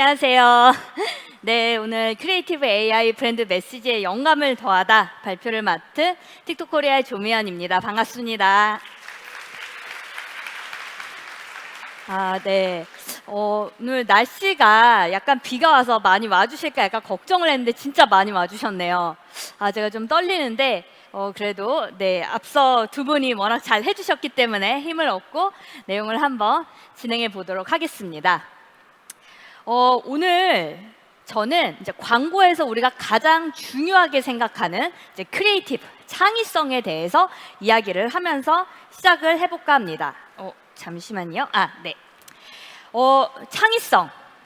안녕하세요. 네, 오늘 크리에이티브 AI 브랜드 메시지에 영감을 더하다 발표를 맡은 틱톡 코리아의 조미연입니다. 반갑습니다. 네. 오늘 날씨가 약간 비가 와서 많이 와주실까 약간 걱정을 했는데 진짜 많이 와주셨네요. 제가 좀 떨리는데 그래도 네, 앞서 두 분이 워낙 잘 해주셨기 때문에 힘을 얻고 내용을 한번 진행해 보도록 하겠습니다. 오늘 저는 이제 광고에서 우리가 가장 중요하게 생각하는 이제 크리에이티브, 창의성에 대해서 이야기를 하면서 시작을 해볼까 합니다. 잠시만요. 네.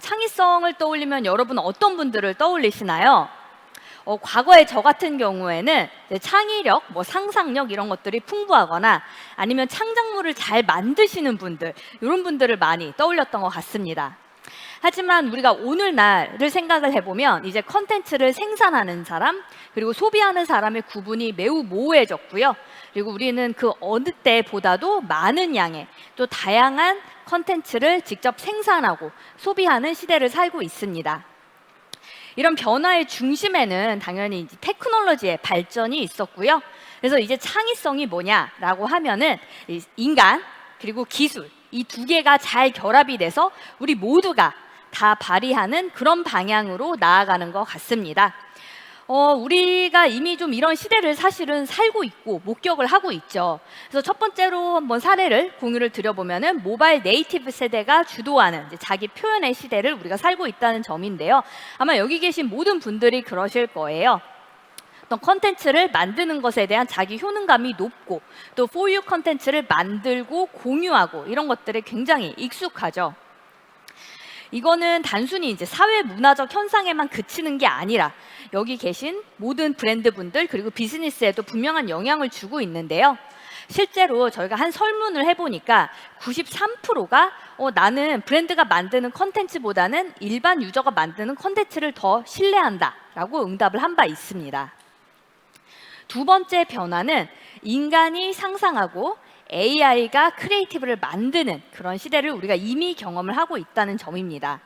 창의성을 떠올리면 여러분은 어떤 분들을 떠올리시나요? 과거에 저 같은 경우에는 이제 창의력, 상상력 이런 것들이 풍부하거나 아니면 창작물을 잘 만드시는 분들, 이런 분들을 많이 떠올렸던 것 같습니다. 하지만 우리가 오늘날을 생각을 해보면 이제 컨텐츠를 생산하는 사람 그리고 소비하는 사람의 구분이 매우 모호해졌고요. 그리고 우리는 그 어느 때보다도 많은 양의 또 다양한 컨텐츠를 직접 생산하고 소비하는 시대를 살고 있습니다. 이런 변화의 중심에는 당연히 이제 테크놀로지의 발전이 있었고요. 그래서 이제 창의성이 뭐냐라고 하면은 인간 그리고 기술 이 두 개가 잘 결합이 돼서 우리 모두가 다 발휘하는 그런 방향으로 나아가는 것 같습니다. 우리가 이미 좀 이런 시대를 사실은 살고 있고 목격을 하고 있죠. 그래서 첫 번째로 한번 사례를 공유를 드려보면은 모바일 네이티브 세대가 주도하는 이제 자기 표현의 시대를 우리가 살고 있다는 점인데요. 아마 여기 계신 모든 분들이 그러실 거예요. 어떤 컨텐츠를 만드는 것에 대한 자기 효능감이 높고 또 for you 컨텐츠를 만들고 공유하고 이런 것들에 굉장히 익숙하죠. 이거는 단순히 이제 사회 문화적 현상에만 그치는 게 아니라 여기 계신 모든 브랜드분들 그리고 비즈니스에도 분명한 영향을 주고 있는데요. 실제로 저희가 한 설문을 해보니까 93%가 나는 브랜드가 만드는 컨텐츠보다는 일반 유저가 만드는 컨텐츠를 더 신뢰한다 라고 응답을 한 바 있습니다. 두 번째 변화는 인간이 상상하고 AI가 크리에이티브를 만드는 그런 시대를 우리가 이미 경험을 하고 있다는 점입니다.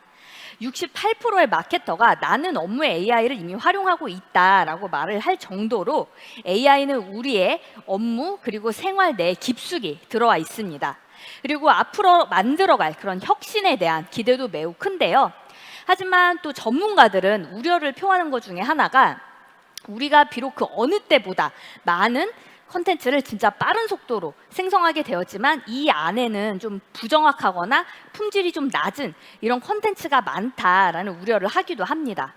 68%의 마케터가 나는 업무에 AI를 이미 활용하고 있다라고 말을 할 정도로 AI는 우리의 업무 그리고 생활 내에 깊숙이 들어와 있습니다. 그리고 앞으로 만들어갈 그런 혁신에 대한 기대도 매우 큰데요. 하지만 또 전문가들은 우려를 표하는 것 중에 하나가 우리가 비록 그 어느 때보다 많은 컨텐츠를 진짜 빠른 속도로 생성하게 되었지만 이 안에는 좀 부정확하거나 품질이 좀 낮은 이런 컨텐츠가 많다라는 우려를 하기도 합니다.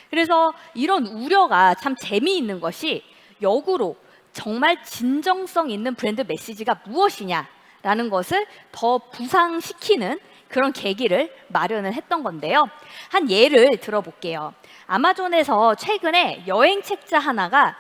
그래서 이런 우려가 참 재미있는 것이 역으로 정말 진정성 있는 브랜드 메시지가 무엇이냐라는 것을 더 부상시키는 그런 계기를 마련을 했던 건데요. 한 예를 들어볼게요. 아마존에서 최근에 여행 책자 하나가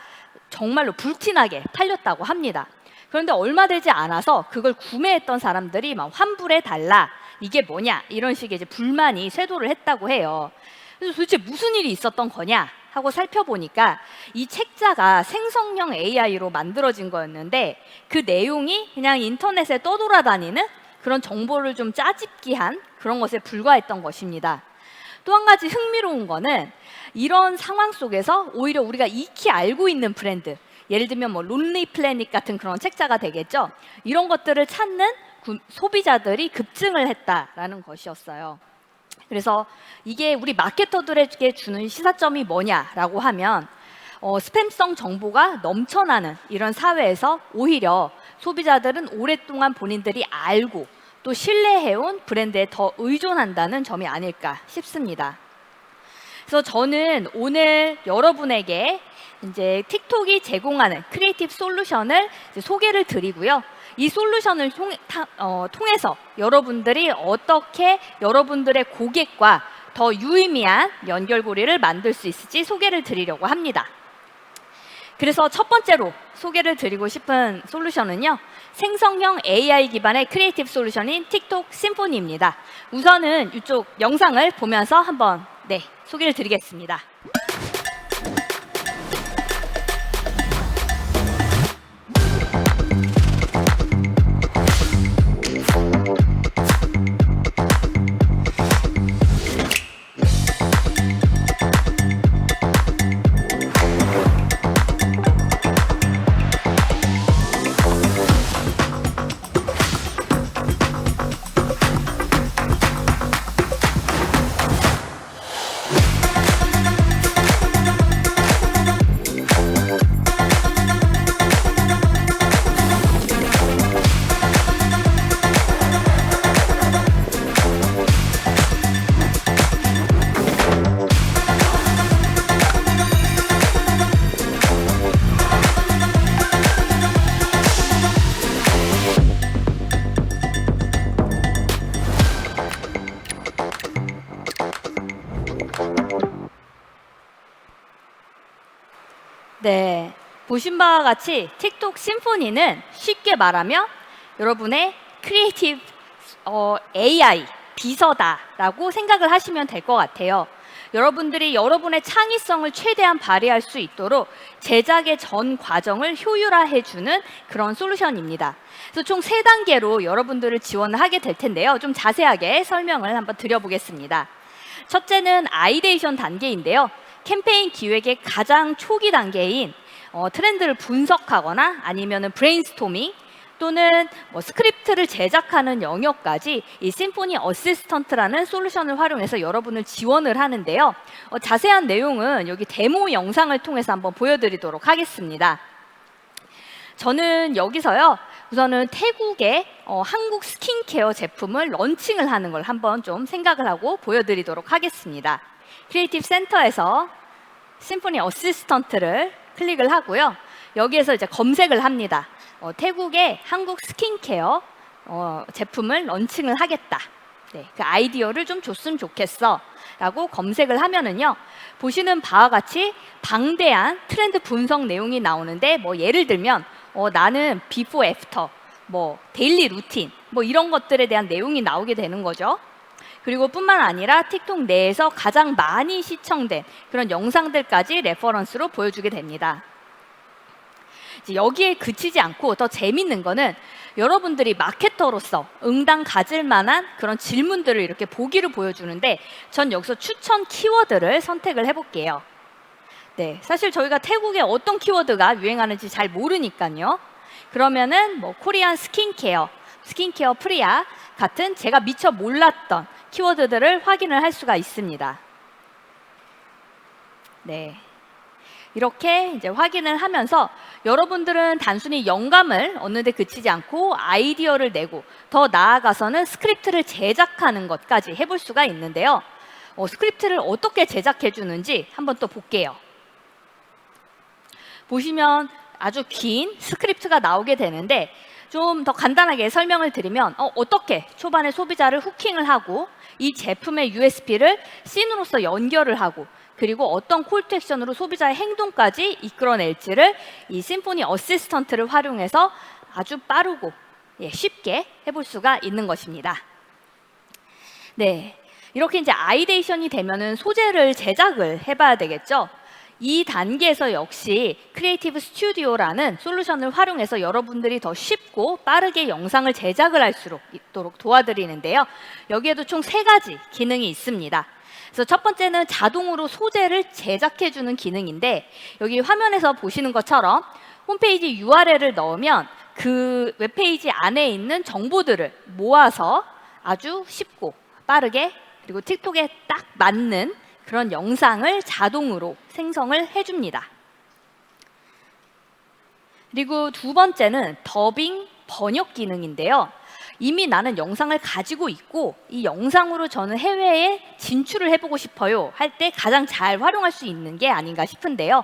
정말로 불티나게 팔렸다고 합니다. 그런데 얼마 되지 않아서 그걸 구매했던 사람들이 막 환불해 달라, 이게 뭐냐 이런 식의 이제 불만이 쇄도를 했다고 해요. 그래서 도대체 무슨 일이 있었던 거냐 하고 살펴보니까 이 책자가 생성형 AI로 만들어진 거였는데 그 내용이 그냥 인터넷에 떠돌아다니는 그런 정보를 좀 짜집기한 그런 것에 불과했던 것입니다. 또 한 가지 흥미로운 거는 이런 상황 속에서 오히려 우리가 익히 알고 있는 브랜드, 예를 들면 론리 플래닛 같은 그런 책자가 되겠죠. 이런 것들을 찾는 소비자들이 급증을 했다라는 것이었어요. 그래서 이게 우리 마케터들에게 주는 시사점이 뭐냐라고 하면 스팸성 정보가 넘쳐나는 이런 사회에서 오히려 소비자들은 오랫동안 본인들이 알고 또 신뢰해온 브랜드에 더 의존한다는 점이 아닐까 싶습니다. 그래서 저는 오늘 여러분에게 이제 틱톡이 제공하는 크리에이티브 솔루션을 이제 소개를 드리고요. 이 솔루션을 통해서 여러분들이 어떻게 여러분들의 고객과 더 유의미한 연결고리를 만들 수 있을지 소개를 드리려고 합니다. 그래서 첫 번째로 소개를 드리고 싶은 솔루션은요, 생성형 AI 기반의 크리에이티브 솔루션인 틱톡 심포니입니다. 우선은 이쪽 영상을 보면서 한번 소개를 드리겠습니다. 보신 바와 같이 틱톡 심포니는 쉽게 말하면 여러분의 크리에이티브 AI 비서다라고 생각을 하시면 될 것 같아요. 여러분들이 여러분의 창의성을 최대한 발휘할 수 있도록 제작의 전 과정을 효율화해주는 그런 솔루션입니다. 그래서 총 3단계로 여러분들을 지원을 하게 될 텐데요. 좀 자세하게 설명을 한번 드려보겠습니다. 첫째는 아이데이션 단계인데요. 캠페인 기획의 가장 초기 단계인 트렌드를 분석하거나 아니면은 브레인스토밍 또는 스크립트를 제작하는 영역까지 이 심포니 어시스턴트라는 솔루션을 활용해서 여러분을 지원을 하는데요. 자세한 내용은 여기 데모 영상을 통해서 한번 보여드리도록 하겠습니다. 저는 여기서요. 우선은 태국의 한국 스킨케어 제품을 런칭을 하는 걸 한번 좀 생각을 하고 보여드리도록 하겠습니다. 크리에이티브 센터에서 심포니 어시스턴트를 클릭을 하고요. 여기에서 이제 검색을 합니다. 태국의 한국 스킨케어 제품을 런칭을 하겠다. 네, 그 아이디어를 좀 줬으면 좋겠어 라고 검색을 하면은요. 보시는 바와 같이 방대한 트렌드 분석 내용이 나오는데 예를 들면 나는 비포 애프터 데일리 루틴 이런 것들에 대한 내용이 나오게 되는 거죠. 그리고 뿐만 아니라 틱톡 내에서 가장 많이 시청된 그런 영상들까지 레퍼런스로 보여주게 됩니다. 여기에 그치지 않고 더 재밌는 거는 여러분들이 마케터로서 응당 가질 만한 그런 질문들을 이렇게 보기를 보여주는데 전 여기서 추천 키워드를 선택을 해볼게요. 네, 사실 저희가 태국에 어떤 키워드가 유행하는지 잘 모르니까요. 그러면은 코리안 스킨케어 프리아 같은 제가 미처 몰랐던 키워드들을 확인을 할 수가 있습니다. 네. 이렇게 이제 확인을 하면서 여러분들은 단순히 영감을 얻는 데 그치지 않고 아이디어를 내고 더 나아가서는 스크립트를 제작하는 것까지 해볼 수가 있는데요. 스크립트를 어떻게 제작해 주는지 한번 또 볼게요. 보시면 아주 긴 스크립트가 나오게 되는데 좀 더 간단하게 설명을 드리면 어떻게 초반에 소비자를 후킹을 하고 이 제품의 USP를 씬으로서 연결을 하고 그리고 어떤 콜투 액션으로 소비자의 행동까지 이끌어낼지를 이 심포니 어시스턴트를 활용해서 아주 빠르고 쉽게 해볼 수가 있는 것입니다. 네, 이렇게 이제 아이데이션이 되면은 소재를 제작을 해봐야 되겠죠. 이 단계에서 역시 크리에이티브 스튜디오라는 솔루션을 활용해서 여러분들이 더 쉽고 빠르게 영상을 제작을 할 수 있도록 도와드리는데요. 여기에도 총 3가지 기능이 있습니다. 그래서 첫 번째는 자동으로 소재를 제작해주는 기능인데 여기 화면에서 보시는 것처럼 홈페이지 URL을 넣으면 그 웹페이지 안에 있는 정보들을 모아서 아주 쉽고 빠르게 그리고 틱톡에 딱 맞는 그런 영상을 자동으로 생성을 해줍니다. 그리고 두 번째는 더빙 번역 기능인데요. 이미 나는 영상을 가지고 있고 이 영상으로 저는 해외에 진출을 해보고 싶어요 할 때 가장 잘 활용할 수 있는 게 아닌가 싶은데요.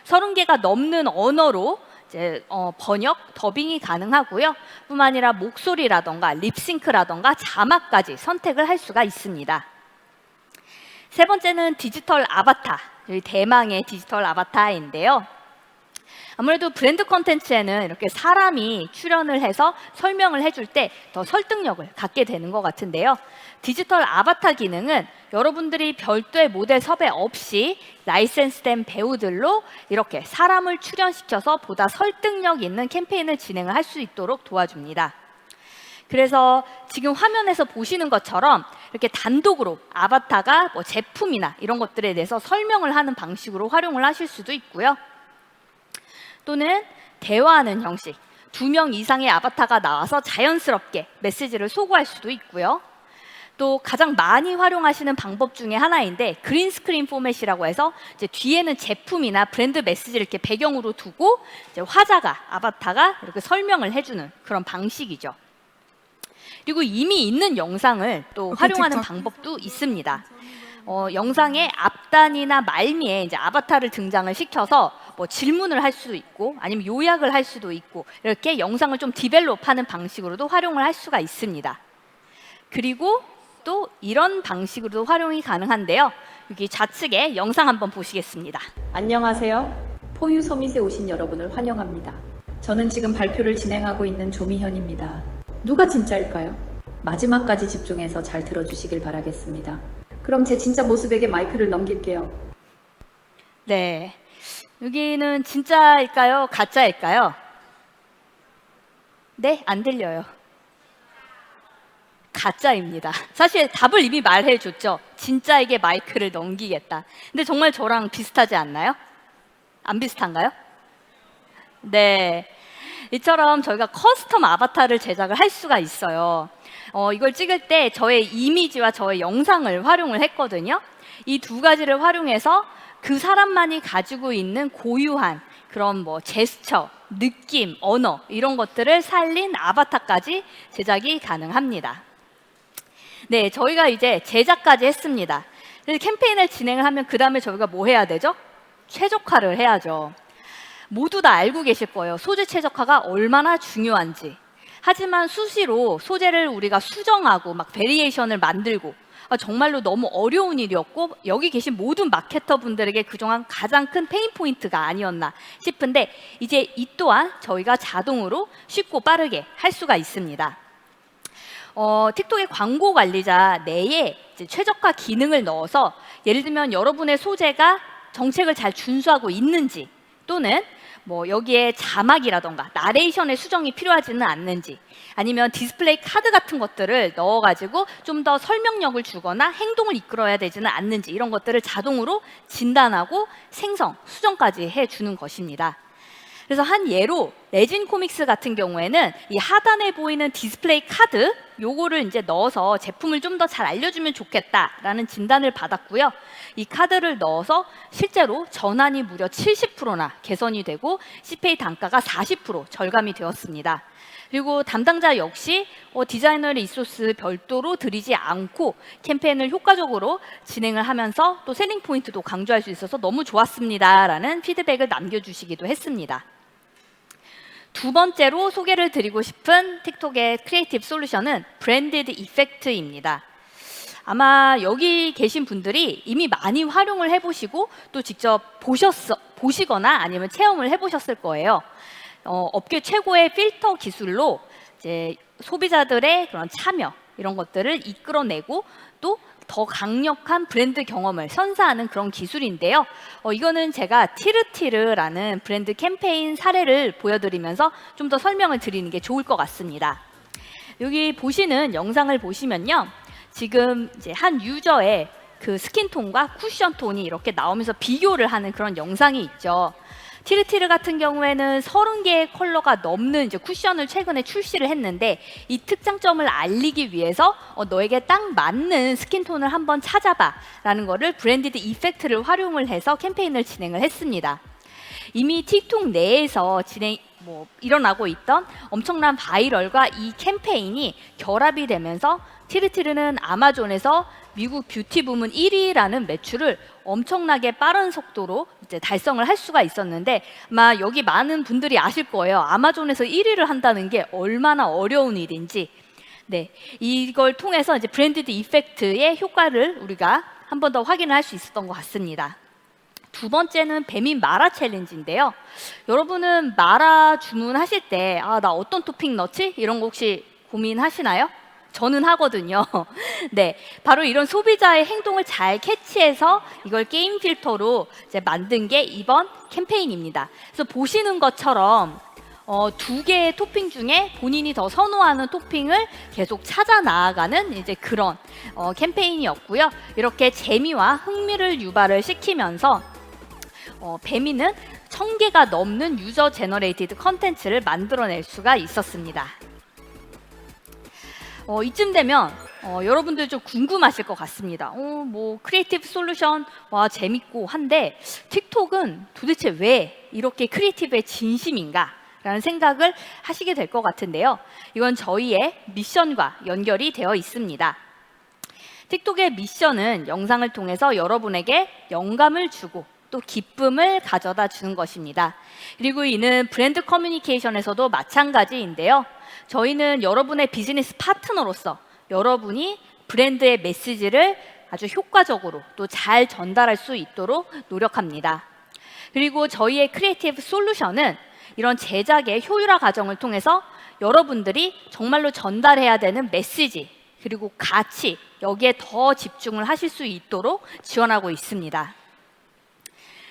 30개가 넘는 언어로 이제 번역, 더빙이 가능하고요. 뿐만 아니라 목소리라던가 립싱크라던가 자막까지 선택을 할 수가 있습니다. 세 번째는 디지털 아바타, 여기 대망의 디지털 아바타인데요. 아무래도 브랜드 콘텐츠에는 이렇게 사람이 출연을 해서 설명을 해줄 때 더 설득력을 갖게 되는 것 같은데요. 디지털 아바타 기능은 여러분들이 별도의 모델 섭외 없이 라이센스된 배우들로 이렇게 사람을 출연시켜서 보다 설득력 있는 캠페인을 진행을 할 수 있도록 도와줍니다. 그래서 지금 화면에서 보시는 것처럼 이렇게 단독으로 아바타가 제품이나 이런 것들에 대해서 설명을 하는 방식으로 활용을 하실 수도 있고요. 또는 대화하는 형식, 2명 이상의 아바타가 나와서 자연스럽게 메시지를 소구할 수도 있고요. 또 가장 많이 활용하시는 방법 중에 하나인데 그린 스크린 포맷이라고 해서 이제 뒤에는 제품이나 브랜드 메시지를 이렇게 배경으로 두고 이제 화자가 아바타가 이렇게 설명을 해주는 그런 방식이죠. 그리고 이미 있는 영상을 또 활용하는 방법도 있습니다. 영상의 앞단이나 말미에 이제 아바타를 등장을 시켜서 질문을 할 수도 있고 아니면 요약을 할 수도 있고 이렇게 영상을 좀 디벨롭하는 방식으로도 활용을 할 수가 있습니다. 그리고 또 이런 방식으로도 활용이 가능한데요. 여기 좌측에 영상 한번 보시겠습니다. 안녕하세요. 포유 서밋에 오신 여러분을 환영합니다. 저는 지금 발표를 진행하고 있는 조미현입니다. 누가 진짜일까요? 마지막까지 집중해서 잘 들어주시길 바라겠습니다. 그럼 제 진짜 모습에게 마이크를 넘길게요. 네. 여기는 진짜일까요? 가짜일까요? 네, 안 들려요. 가짜입니다. 사실 답을 이미 말해줬죠. 진짜에게 마이크를 넘기겠다. 근데 정말 저랑 비슷하지 않나요? 안 비슷한가요? 네. 이처럼 저희가 커스텀 아바타를 제작을 할 수가 있어요. 이걸 찍을 때 저의 이미지와 저의 영상을 활용을 했거든요. 이 두 가지를 활용해서 그 사람만이 가지고 있는 고유한 그런 뭐 제스처, 느낌, 언어 이런 것들을 살린 아바타까지 제작이 가능합니다. 네, 저희가 이제 제작까지 했습니다. 그래서 캠페인을 진행을 하면 그 다음에 저희가 뭐 해야 되죠? 최적화를 해야죠. 모두 다 알고 계실 거예요. 소재 최적화가 얼마나 중요한지. 하지만 수시로 소재를 우리가 수정하고 막 베리에이션을 만들고 정말로 너무 어려운 일이었고 여기 계신 모든 마케터 분들에게 그동안 가장 큰 페인 포인트가 아니었나 싶은데 이제 이 또한 저희가 자동으로 쉽고 빠르게 할 수가 있습니다. 틱톡의 광고 관리자 내에 이제 최적화 기능을 넣어서 예를 들면 여러분의 소재가 정책을 잘 준수하고 있는지 또는 뭐 여기에 자막이라던가 나레이션의 수정이 필요하지는 않는지 아니면 디스플레이 카드 같은 것들을 넣어가지고 좀 더 설명력을 주거나 행동을 이끌어야 되지는 않는지 이런 것들을 자동으로 진단하고 생성, 수정까지 해주는 것입니다. 그래서 한 예로 레진 코믹스 같은 경우에는 이 하단에 보이는 디스플레이 카드 요거를 이제 넣어서 제품을 좀 더 잘 알려주면 좋겠다라는 진단을 받았고요. 이 카드를 넣어서 실제로 전환이 무려 70%나 개선이 되고 CPA 단가가 40% 절감이 되었습니다. 그리고 담당자 역시 디자이너 리소스 별도로 들이지 않고 캠페인을 효과적으로 진행을 하면서 또 셀링 포인트도 강조할 수 있어서 너무 좋았습니다라는 피드백을 남겨주시기도 했습니다. 두 번째로 소개를 드리고 싶은 틱톡의 크리에이티브 솔루션은 브랜디드 이펙트입니다. 아마 여기 계신 분들이 이미 많이 활용을 해보시고 또 직접 보시거나 아니면 체험을 해보셨을 거예요. 업계 최고의 필터 기술로 이제 소비자들의 그런 참여 이런 것들을 이끌어내고 또 더 강력한 브랜드 경험을 선사하는 그런 기술인데요. 이거는 제가 티르티르라는 브랜드 캠페인 사례를 보여드리면서 좀 더 설명을 드리는 게 좋을 것 같습니다. 여기 보시는 영상을 보시면요. 지금 이제 한 유저의 그 스킨톤과 쿠션톤이 이렇게 나오면서 비교를 하는 그런 영상이 있죠. 티르티르 같은 경우에는 30개의 컬러가 넘는 이제 쿠션을 최근에 출시를 했는데 이 특장점을 알리기 위해서 너에게 딱 맞는 스킨톤을 한번 찾아봐 라는 거를 브랜디드 이펙트를 활용을 해서 캠페인을 진행을 했습니다. 이미 틱톡 내에서 일어나고 있던 엄청난 바이럴과 이 캠페인이 결합이 되면서 티르티르는 아마존에서 미국 뷰티 부문 1위라는 매출을 엄청나게 빠른 속도로 이제 달성을 할 수가 있었는데 아마 여기 많은 분들이 아실 거예요. 아마존에서 1위를 한다는 게 얼마나 어려운 일인지. 네, 이걸 통해서 이제 브랜디드 이펙트의 효과를 우리가 한 번 더 확인을 할 수 있었던 것 같습니다. 두 번째는 배민 마라 챌린지인데요. 여러분은 마라 주문하실 때 나 어떤 토핑 넣지? 이런 거 혹시 고민하시나요? 저는 하거든요. 네, 바로 이런 소비자의 행동을 잘 캐치해서 이걸 게임 필터로 이제 만든 게 이번 캠페인입니다. 그래서 보시는 것처럼 두 개의 토핑 중에 본인이 더 선호하는 토핑을 계속 찾아 나아가는 이제 그런 캠페인이었고요. 이렇게 재미와 흥미를 유발을 시키면서 배민은 1000개가 넘는 유저 제너레이티드 컨텐츠를 만들어낼 수가 있었습니다. 이쯤 되면 여러분들 좀 궁금하실 것 같습니다. 뭐 크리에이티브 솔루션 와 재밌고 한데 틱톡은 도대체 왜 이렇게 크리에이티브에 진심인가? 라는 생각을 하시게 될 것 같은데요. 이건 저희의 미션과 연결이 되어 있습니다. 틱톡의 미션은 영상을 통해서 여러분에게 영감을 주고 또 기쁨을 가져다 주는 것입니다. 그리고 이는 브랜드 커뮤니케이션에서도 마찬가지인데요. 저희는 여러분의 비즈니스 파트너로서 여러분이 브랜드의 메시지를 아주 효과적으로 또 잘 전달할 수 있도록 노력합니다. 그리고 저희의 크리에이티브 솔루션은 이런 제작의 효율화 과정을 통해서 여러분들이 정말로 전달해야 되는 메시지 그리고 가치 여기에 더 집중을 하실 수 있도록 지원하고 있습니다.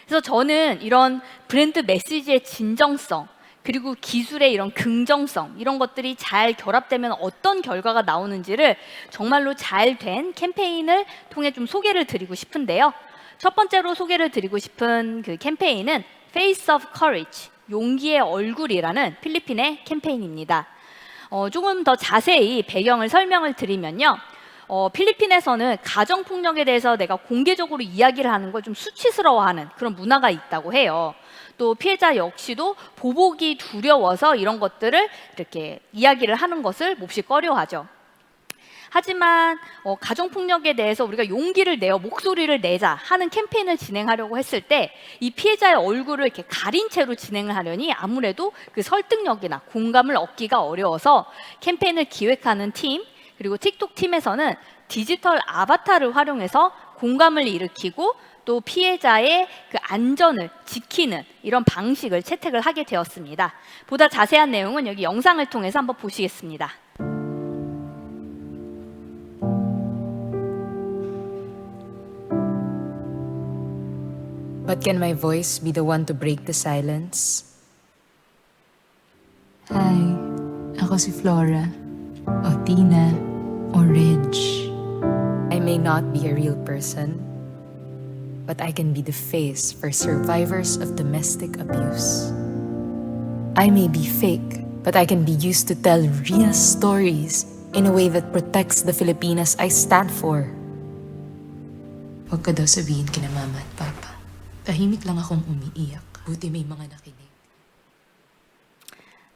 그래서 저는 이런 브랜드 메시지의 진정성 그리고 기술의 이런 긍정성 이런 것들이 잘 결합되면 어떤 결과가 나오는지를 정말로 잘 된 캠페인을 통해 좀 소개를 드리고 싶은데요. 첫 번째로 소개를 드리고 싶은 그 캠페인은 Face of Courage, 용기의 얼굴이라는 필리핀의 캠페인입니다. 조금 더 자세히 배경을 설명을 드리면요. 필리핀에서는 가정폭력에 대해서 내가 공개적으로 이야기를 하는 걸 좀 수치스러워하는 그런 문화가 있다고 해요. 또 피해자 역시도 보복이 두려워서 이런 것들을 이렇게 이야기를 하는 것을 몹시 꺼려하죠. 하지만 가정폭력에 대해서 우리가 용기를 내어 목소리를 내자 하는 캠페인을 진행하려고 했을 때 이 피해자의 얼굴을 이렇게 가린 채로 진행을 하려니 아무래도 그 설득력이나 공감을 얻기가 어려워서 캠페인을 기획하는 팀 그리고 틱톡 팀에서는 디지털 아바타를 활용해서 공감을 일으키고 또 피해자의 그 안전을 지키는 이런 방식을 채택을 하게 되었습니다. 보다 자세한 내용은 여기 영상을 통해서 한번 보시겠습니다. But can my voice be the one to break the silence? Hi, ako si Flora, o Tina, o Reg. I may not be a real person, but I can be the face for survivors of domestic abuse. I may be fake, but I can be used to tell real stories in a way that protects the Filipinas I stand for. Huwag ka daw sabihin kina Mama at Papa. Tahimik lang akong umiiyak. Buti may mga nakinig.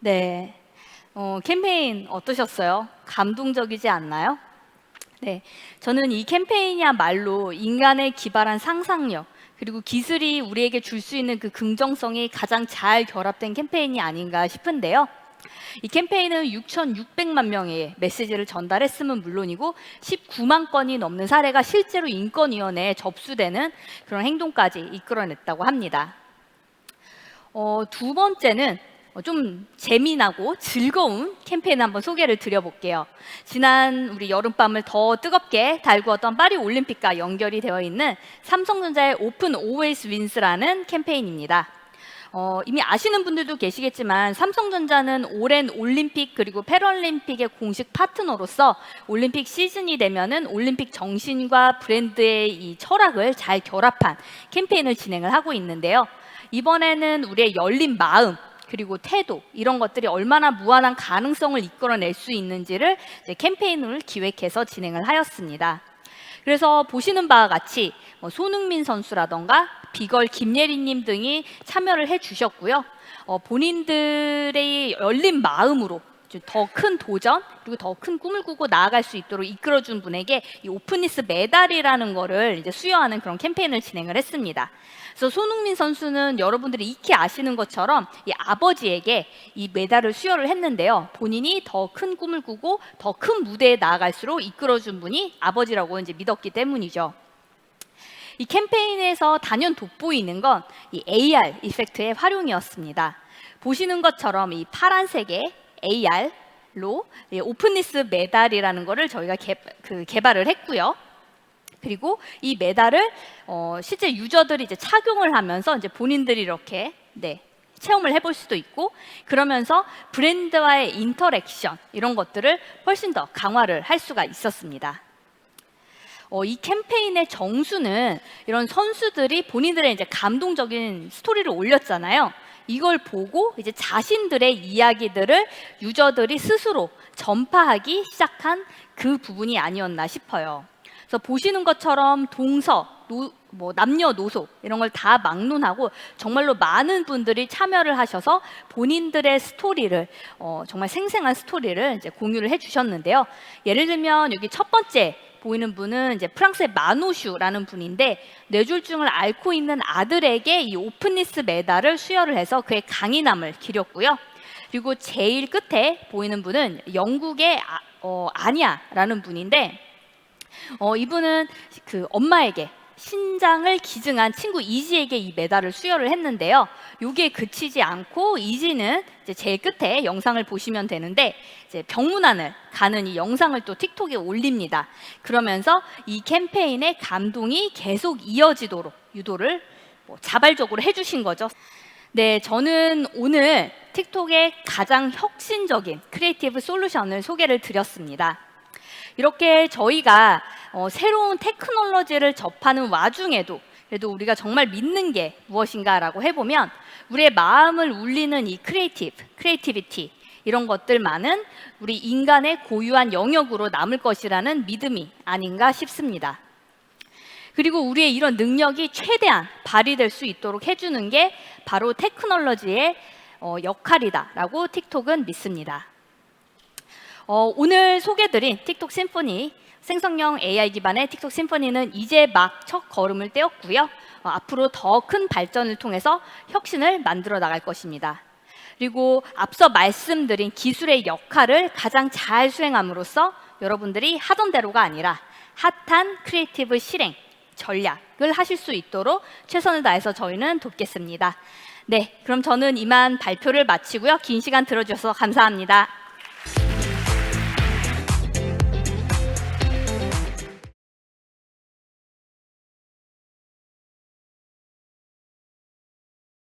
네, 캠페인 어떠셨어요? 감동적이지 않나요? 네, 저는 이 캠페인이야말로 인간의 기발한 상상력 그리고 기술이 우리에게 줄 수 있는 그 긍정성이 가장 잘 결합된 캠페인이 아닌가 싶은데요. 이 캠페인은 6,600만 명의 메시지를 전달했음은 물론이고 19만 건이 넘는 사례가 실제로 인권위원회에 접수되는 그런 행동까지 이끌어냈다고 합니다. 두 번째는 좀 재미나고 즐거운 캠페인 한번 소개를 드려볼게요. 지난 우리 여름밤을 더 뜨겁게 달구었던 파리 올림픽과 연결이 되어 있는 삼성전자의 Open Always Wins라는 캠페인입니다. 이미 아시는 분들도 계시겠지만 삼성전자는 오랜 올림픽 그리고 패럴림픽의 공식 파트너로서 올림픽 시즌이 되면은 올림픽 정신과 브랜드의 이 철학을 잘 결합한 캠페인을 진행을 하고 있는데요. 이번에는 우리의 열린 마음 그리고 태도 이런 것들이 얼마나 무한한 가능성을 이끌어낼 수 있는지를 이제 캠페인을 기획해서 진행을 하였습니다. 그래서 보시는 바와 같이 손흥민 선수라던가 비걸 김예리님 등이 참여를 해주셨고요. 본인들의 열린 마음으로 더 큰 도전 그리고 더 큰 꿈을 꾸고 나아갈 수 있도록 이끌어준 분에게 이 오픈니스 메달이라는 거를 이제 수여하는 그런 캠페인을 진행을 했습니다. 그래서 손흥민 선수는 여러분들이 익히 아시는 것처럼 이 아버지에게 이 메달을 수여를 했는데요. 본인이 더 큰 꿈을 꾸고 더 큰 무대에 나아갈수록 이끌어준 분이 아버지라고 이제 믿었기 때문이죠. 이 캠페인에서 단연 돋보이는 건 이 AR 이펙트의 활용이었습니다. 보시는 것처럼 이 파란색의 AR로 오픈니스 메달이라는 거를 저희가 개발을 했고요. 그리고 이 메달을 실제 유저들이 이제 착용을 하면서 이제 본인들이 이렇게 체험을 해볼 수도 있고 그러면서 브랜드와의 인터랙션 이런 것들을 훨씬 더 강화를 할 수가 있었습니다. 이 캠페인의 정수는 이런 선수들이 본인들의 이제 감동적인 스토리를 올렸잖아요. 이걸 보고 이제 자신들의 이야기들을 유저들이 스스로 전파하기 시작한 그 부분이 아니었나 싶어요. 그래서 보시는 것처럼 동서, 남녀노소 이런 걸 다 막론하고 정말로 많은 분들이 참여를 하셔서 본인들의 스토리를 정말 생생한 스토리를 이제 공유를 해주셨는데요. 예를 들면 여기 첫 번째 보이는 분은 이제 프랑스의 마노슈라는 분인데 뇌졸중을 앓고 있는 아들에게 이 오픈니스 메달을 수여를 해서 그의 강인함을 기렸고요. 그리고 제일 끝에 보이는 분은 영국의 아냐라는 분인데 이분은 그 엄마에게 신장을 기증한 친구 이지에게 이 메달을 수여를 했는데요. 요게 그치지 않고 이지는 이제 제일 끝에 영상을 보시면 되는데 이제 병문안을 가는 이 영상을 또 틱톡에 올립니다. 그러면서 이 캠페인의 감동이 계속 이어지도록 유도를 자발적으로 해주신 거죠. 네, 저는 오늘 틱톡의 가장 혁신적인 크리에이티브 솔루션을 소개를 드렸습니다. 이렇게 저희가 새로운 테크놀로지를 접하는 와중에도 그래도 우리가 정말 믿는 게 무엇인가라고 해보면 우리의 마음을 울리는 이 크리에이티비티 이런 것들만은 우리 인간의 고유한 영역으로 남을 것이라는 믿음이 아닌가 싶습니다. 그리고 우리의 이런 능력이 최대한 발휘될 수 있도록 해주는 게 바로 테크놀로지의 역할이다라고 틱톡은 믿습니다. 오늘 소개드린 틱톡 심포니 생성형 AI 기반의 틱톡 심포니는 이제 막 첫 걸음을 떼었고요. 앞으로 더 큰 발전을 통해서 혁신을 만들어 나갈 것입니다. 그리고 앞서 말씀드린 기술의 역할을 가장 잘 수행함으로써 여러분들이 하던 대로가 아니라 핫한 크리에이티브 실행, 전략을 하실 수 있도록 최선을 다해서 저희는 돕겠습니다. 네, 그럼 저는 이만 발표를 마치고요. 긴 시간 들어주셔서 감사합니다.